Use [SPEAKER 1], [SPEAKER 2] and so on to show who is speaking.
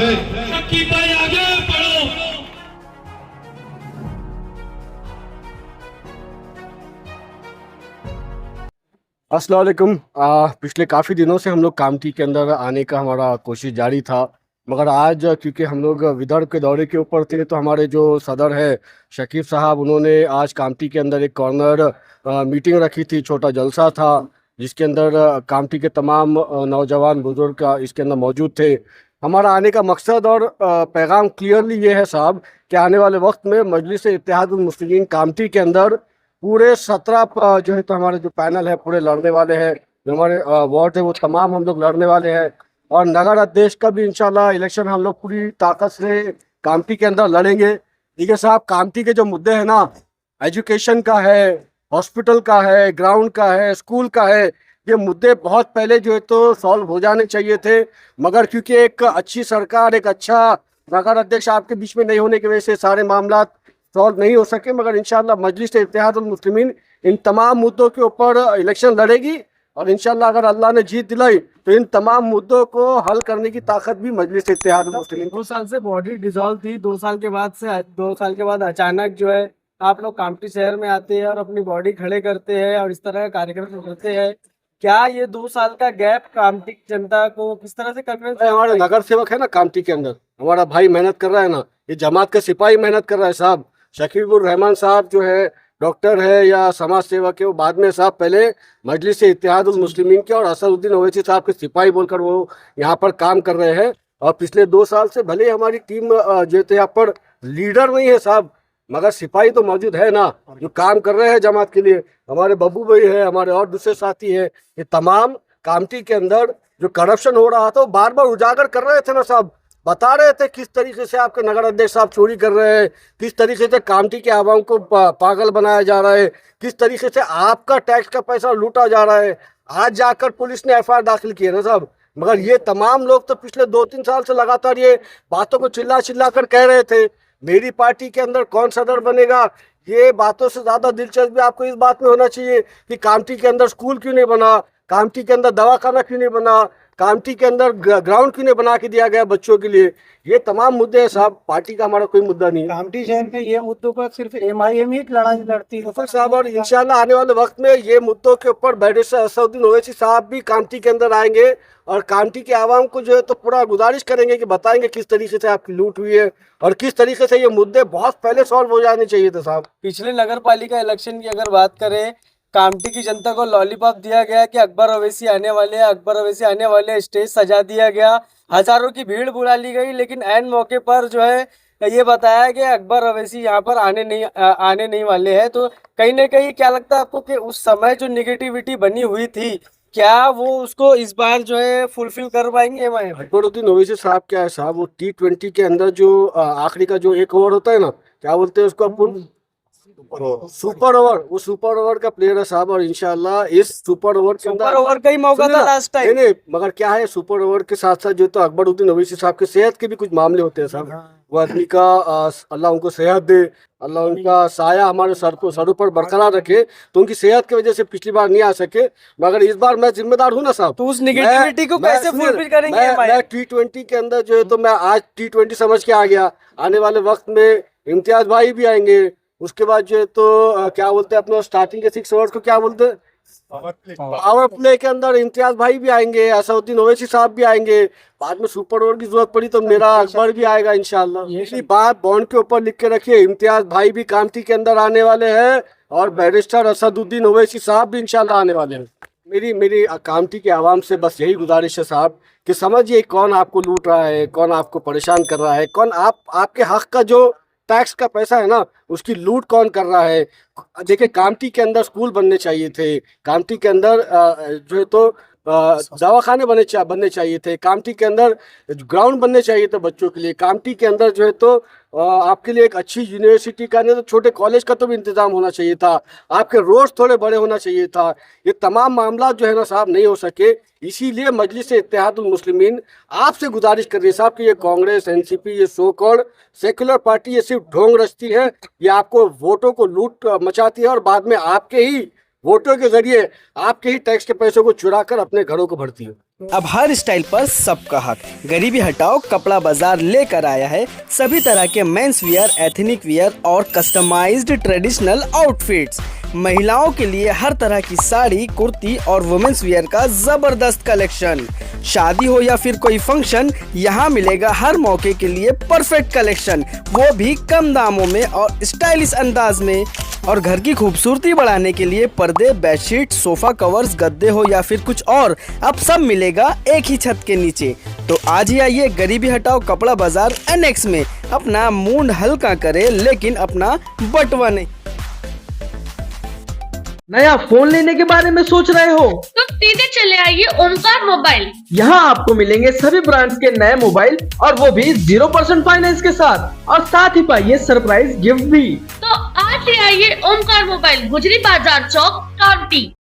[SPEAKER 1] शक्की भाई आगे बढ़ो।
[SPEAKER 2] अस्सलाम वालेकुम। पिछले काफ़ी दिनों से हम लोग कामठी के अंदर आने का हमारा कोशिश जारी था, मगर आज क्योंकि हम लोग विदर्भ के दौरे के ऊपर थे तो हमारे जो सदर है शकीब साहब, उन्होंने आज कामठी के अंदर एक कॉर्नर मीटिंग रखी थी, छोटा जलसा था जिसके अंदर कामठी के तमाम नौजवान बुजुर्ग इसके अंदर मौजूद थे। हमारा आने का मकसद और पैगाम क्लियरली ये है साहब कि आने वाले वक्त में मजलिस इत्तेहादुल मुस्लिमीन कामठी के अंदर पूरे 17 जो है तो हमारे जो पैनल है पूरे लड़ने वाले हैं, जो हमारे वार्ड है वो तमाम हम लोग लड़ने वाले हैं। और नगर अध्यक्ष का भी इंशाल्लाह इलेक्शन हम लोग पूरी ताकत से कामठी के अंदर लड़ेंगे। देखिए साहब, कामठी के जो मुद्दे हैं ना, एजुकेशन का है, हॉस्पिटल का है, ग्राउंड का है, स्कूल का है, ये मुद्दे बहुत पहले जो है तो सॉल्व हो जाने चाहिए थे, मगर क्योंकि एक अच्छी सरकार, एक अच्छा नगर अध्यक्ष आपके बीच में नहीं होने की वजह से सारे मामला सॉल्व नहीं हो सके। मगर इंशाल्लाह मजलिस इत्तेहादुल मुस्लिमीन इन तमाम मुद्दों के ऊपर इलेक्शन लड़ेगी और इंशाल्लाह अगर अल्लाह ने जीत दिलाई तो इन तमाम मुद्दों को हल करने की ताकत भी मजलिस इत्तेहादुल मुस्लिमीन।
[SPEAKER 3] 2 साल से बॉडी डिसॉल्व थी, 2 साल के बाद से 2 साल के बाद अचानक जो है आप लोग कामठी शहर में आते हैं और अपनी बॉडी खड़े करते हैं और इस तरह का कार्यक्रम करते हैं। क्या ये 2 साल का गैप कामठी की जनता को किस तरह से कन्विंस?
[SPEAKER 2] हमारा नगर सेवक है ना कामठी के अंदर, हमारा भाई मेहनत कर रहा है ना, ये जमात का सिपाही मेहनत कर रहा है साहब। शकीबुर रहमान साहब जो है डॉक्टर है या समाज सेवक है, वो बाद में साहब पहले मजलिस इत्तेहादुल मुस्लिमीन के और असदुद्दीन ओवैसी साहब के सिपाही बोलकर वो यहाँ पर काम कर रहे हैं। और पिछले 2 साल से भले हमारी टीम जो है यहाँ पर लीडर नहीं है साहब, मगर सिपाही तो मौजूद है ना जो काम कर रहे हैं जमात के लिए। हमारे बब्बू भाई है, हमारे और दूसरे साथी है, ये तमाम कामठी के अंदर जो करप्शन हो रहा था वो बार बार उजागर कर रहे थे ना साहब, बता रहे थे किस तरीके से आपके नगर अध्यक्ष साहब चोरी कर रहे हैं, किस तरीके से कामठी के आवाम को पागल बनाया जा रहा है, किस तरीके से आपका टैक्स का पैसा लूटा जा रहा है। आज जाकर पुलिस ने एफआईआर दाखिल की है ना साहब, मगर ये तमाम लोग तो पिछले 2-3 साल से लगातार ये बातों को चिल्ला चिल्ला कर कह रहे थे मेरी पार्टी के अंदर कौन सदर बनेगा। ये बातों से ज़्यादा दिलचस्पी आपको इस बात में होना चाहिए कि कामठी के अंदर स्कूल क्यों नहीं बना, कामठी के अंदर दवाखाना क्यों नहीं बना, कामठी के अंदर ग्राउंड क्यों नहीं बना के दिया गया बच्चों के लिए। ये तमाम मुद्दे हैं साहब, पार्टी का हमारा कोई मुद्दा नहीं है।
[SPEAKER 3] कामठी शहर के ये मुद्दों पर सिर्फ एमआईएम ही लड़ाई लड़ती है
[SPEAKER 2] मुफर साहब, और इंशाल्लाह आने वाले वक्त में ये मुद्दों के ऊपर बैरिस्टर असदुद्दीन ओवैसी साहब भी कामठी के अंदर आएंगे और कामठी के आवाम को जो है तो पूरा गुजारिश करेंगे कि बताएंगे किस तरीके से आपकी लूट हुई है और किस तरीके से ये मुद्दे बहुत पहले सॉल्व हो जाने चाहिए थे साहब।
[SPEAKER 3] पिछले नगर पालिका इलेक्शन की अगर बात करें, कामठी की जनता को लॉलीपॉप दिया गया कि अकबर अवैसी आने वाले हैं, अकबर अवैसी आने वाले हैं, स्टेज सजा दिया गया, हजारों की भीड़ बुला ली गई, लेकिन ऐन मौके पर जो है ये बताया कि अकबर अवैसी यहाँ पर आने नहीं वाले हैं। तो कहीं ना कहीं क्या लगता है आपको कि उस समय जो निगेटिविटी बनी हुई थी, क्या वो उसको इस बार जो है फुलफिल कर पाएंगे?
[SPEAKER 2] अकबरुद्दीन ओवैसी साहब क्या है साहब, वो T20 के अंदर जो आखिरी का जो एक ओवर होता है ना, क्या बोलते हैं उसको अपन, सुपर ओवर, वो सुपर ओवर का प्लेयर है साहब। और इंशाल्लाह इस सुपर ओवर के अंदर
[SPEAKER 3] सुपर ओवर का ही मौका था लास्ट टाइम।
[SPEAKER 2] नहीं, मगर क्या है सुपर ओवर के साथ साथ जो तो अकबरुद्दीन ओवैसी साहब के सेहत के भी कुछ मामले होते हैं साहब। वो आदमी का अल्लाह उनको सेहत दे, अल्लाह उनका साया हमारे सरों पर बरकरार रखे। तो उनकी सेहत की वजह से पिछली बार नहीं आ सके, मगर इस बार मैं जिम्मेदार हूँ ना साहब।
[SPEAKER 3] तो उस निगेटिविटी को कैसे फुलफिल करेंगे?
[SPEAKER 2] मैं T20 के अंदर जो है तो मैं आज T20 समझ के आ गया। आने वाले वक्त में इम्तियाज भाई भी आएंगे, उसके बाद जो है तो क्या बोलते हैं अपने स्टार्टिंग के 6 ओवर्स को क्या बोलते हैं, पावर प्ले के अंदर इम्तियाज भाई भी आएंगे, असदुद्दीन ओवैसी साहब भी आएंगे। बाद में सुपर ओवर की जरूरत पड़ी तो मेरा अकबर भी आएगा इंशाल्लाह। यही बात बॉन्ड के ऊपर लिख के रखिए, इम्तियाज भाई भी कामठी के अंदर आने वाले हैं और बैरिस्टर असदुद्दीन ओवैसी साहब भी इंशाल्लाह आने वाले हैं। मेरी कामठी के आवाम से बस यही गुजारिश है साहब कि समझिए कौन आपको लूट रहा है, कौन आपको परेशान कर रहा है, कौन आपके हक का जो टैक्स का पैसा है ना उसकी लूट कौन कर रहा है। देखिए कामठी के अंदर स्कूल बनने चाहिए थे, कामठी के अंदर जो है तो दवाखाने बनने चाहिए थे, कामठी के अंदर ग्राउंड बनने चाहिए थे बच्चों के लिए, कामठी के अंदर जो है तो आपके लिए एक अच्छी यूनिवर्सिटी का नहीं तो छोटे कॉलेज का तो भी इंतजाम होना चाहिए था, आपके रोड थोड़े बड़े होना चाहिए था। ये तमाम मामला जो है ना साहब नहीं हो सके, इसीलिए मजलिस इत्तेहादुल मुस्लिमीन आपसे गुजारिश कर रही है साहब कि ये कांग्रेस, एनसीपी, ये सो कॉल्ड सेक्युलर पार्टी ये सिर्फ ढोंग रचती है, ये आपको वोटों को लूट मचाती है और बाद में आपके ही वोटों के जरिए आपके ही टैक्स के पैसों को चुरा कर अपने घरों को भरती है।
[SPEAKER 3] अब हर स्टाइल पर सबका हक। गरीबी हटाओ कपड़ा बाजार लेकर आया है सभी तरह के मेंस वियर, एथनिक वियर और कस्टमाइज्ड ट्रेडिशनल आउटफिट्स। महिलाओं के लिए हर तरह की साड़ी, कुर्ती और वुमेन्स वियर का जबरदस्त कलेक्शन। शादी हो या फिर कोई फंक्शन, यहाँ मिलेगा हर मौके के लिए परफेक्ट कलेक्शन, वो भी कम दामों में और स्टाइलिश अंदाज में। और घर की खूबसूरती बढ़ाने के लिए पर्दे, बेडशीट, सोफा कवर्स, गद्दे हो या फिर कुछ और, अब सब मिलेगा एक ही छत के नीचे। तो आज ही आइए गरीबी हटाओ कपड़ा बाजार एनेक्स में, अपना मूड हल्का करे लेकिन अपना बटवा नहीं।
[SPEAKER 4] नया फोन लेने के बारे में सोच रहे हो
[SPEAKER 5] तो सीधे चले आइए ओमकार मोबाइल।
[SPEAKER 4] यहाँ आपको मिलेंगे सभी ब्रांड्स के नए मोबाइल और वो भी 0% फाइनेंस के साथ, और साथ ही पाइए सरप्राइज गिफ्ट भी।
[SPEAKER 5] तो आज ही आइए ओमकार मोबाइल, गुजरी बाजार चौक, कांटी।